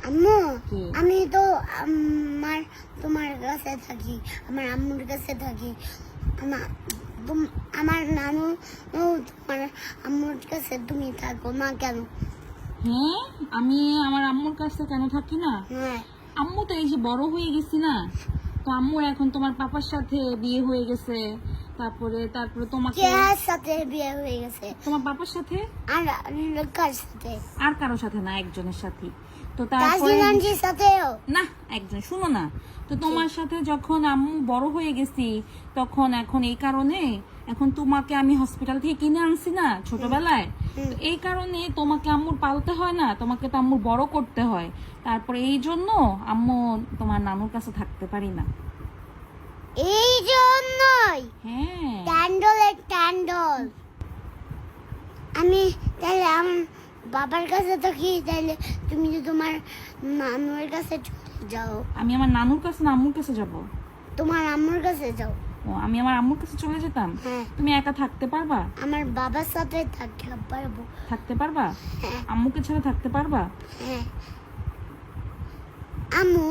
আম্মু কি? আমি তো তোমার কাছে থাকি, আমার আম্মুর কাছে থাকি। আমার নানু তোমার আম্মুর কাছে তুমি থাকো না কেন? হ্যাঁ, আমি আমার আম্মুর কাছে কেন থাকি না? হ্যাঁ, আম্মু তো এই যে বড় হয়ে গেছি না, তো আম্মুর এখন তোমার পাপার সাথে বিয়ে হয়ে গেছে। তারপরে তোমাকে কার সাথে বিয়ে হয়ে গেছে? তোমার পাপার সাথে, আর কার সাথে? আর কারোর সাথে না, একজনের সাথে। তো তারপরে কাজিন আন্টির সাথেও? না, একজন, শুনো না, তো তোমার সাথে যখন আম্মু বড় হয়ে গেছি, তখন এখন এই কারণে এখন তোমাকে আমি হসপিটাল থেকে কিনে আনছি না ছোটবেলায়, তো এই কারণে তোমাকে আম্মুর পালতে হয় না, তোমাকে তো আম্মুর বড় করতে হয়। তারপরে এই জন্য আম্মু তোমার নানুর কাছে থাকতে পারি না। এই জন্যই হ্যাঁ, ট্যান্ডল আমি তাহলে আমার বাবার কাছে থাকি, তাহলে তুমি যে তোমার নানুর কাছে চলে যাও। আমি আমার নানুর কাছে না আম্মুর কাছে যাব? তোমার আম্মুর কাছে যাও। ও, আমি আমার আম্মুর কাছে চলে যেতাম? হ্যাঁ, তুমি একা থাকতে পারবা? আমার বাবার সাথে থাকতে পারবো। থাকতে পারবা? হ্যাঁ, আম্মুকে ছাড়া থাকতে পারবা? হ্যাঁ। আম্মু,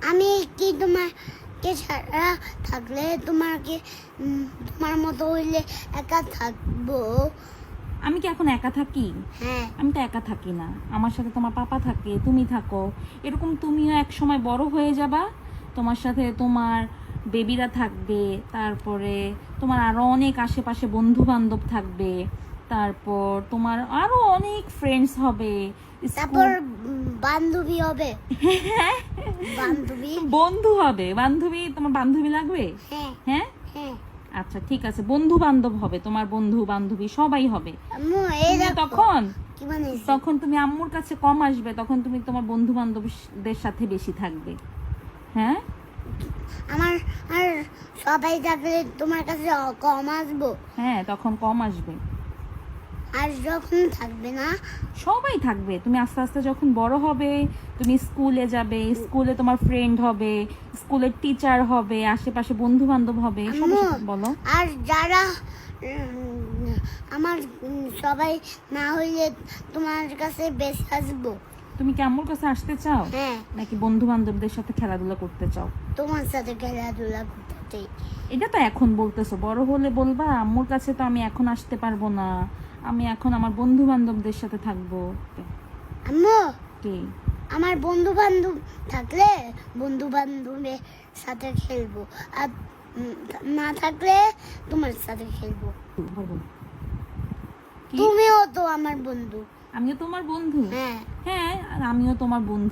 আমি কি তোমাকে ছাড়া থাকলে তোমাকে তোমার মতো হইলে একা থাকবো? আমি কি এখন একা থাকি? হ্যাঁ, আমি তো একা থাকি না, আমার সাথে তোমার পাপা থাকে, তুমি থাকো। এরকম তুমিও এক সময় বড় হয়ে যাবা, তোমার সাথে তোমার বেবিরা থাকবে, তারপরে তোমার আরো অনেক আশেপাশে বন্ধু বান্ধব থাকবে, তারপর তোমার আরো অনেক ফ্রেন্ডস হবে। তারপর বান্ধবী হবে। বান্ধবী? বন্ধু হবে, বান্ধবী, তোমার বান্ধবী লাগবে? হ্যাঁ, হ্যাঁ, হ্যাঁ। আচ্ছা ঠিক আছে, বন্ধু বান্ধব হবে, তোমার বন্ধু বান্ধবী সবাই হবে। আম্মু এই তুমি দেখো তখন কি বানিয়েছি। তখন তুমি আম্মুর কাছে কম আসবে, তখন তুমি তোমার বন্ধু বান্ধবদের সাথে বেশি থাকবে। হ্যাঁ, আমার আর সবাই থাকলে তোমার কাছে কম আসবো, হ্যাঁ, তখন কম আসবে। আর যখন থাকবে না সবাই থাকবে, তুমি আস্তে আস্তে যখন বড় হবে, তুমি স্কুলে যাবে, স্কুলে তোমার ফ্রেন্ড হবে, স্কুলের টিচার হবে, আশেপাশে বন্ধু বান্ধব হবে, সবার আম্মু, সাথে। বলো। আর যারা আমার সবাই না হইলে তোমার কাছে বেশি আসবো। তুমি কি আম্মুর কাছে আসতে চাও, হ্যাঁ, নাকি বন্ধু বান্ধবদের সাথে খেলাধুলা করতে চাও? তোমার সাথে খেলাধুলা করতে চাই। এটা তো এখন বলতেছো, বড় হলে বলবা আম্মুর কাছে তো আমি এখন আসতে পারবো না, আমি এখন আমার বন্ধু বান্ধবদের সাথে থাকবো। আম্মু, কি? আমার বন্ধু বান্ধব থাকলে বন্ধু বান্ধবের সাথে খেলবো, আর না থাকলে তোমার সাথে খেলবো। বলো। কি? তুমিও তো আমার বন্ধু। আমিও তোমার বন্ধু? হ্যাঁ, হ্যাঁ, আর আমিও তোমার বন্ধু।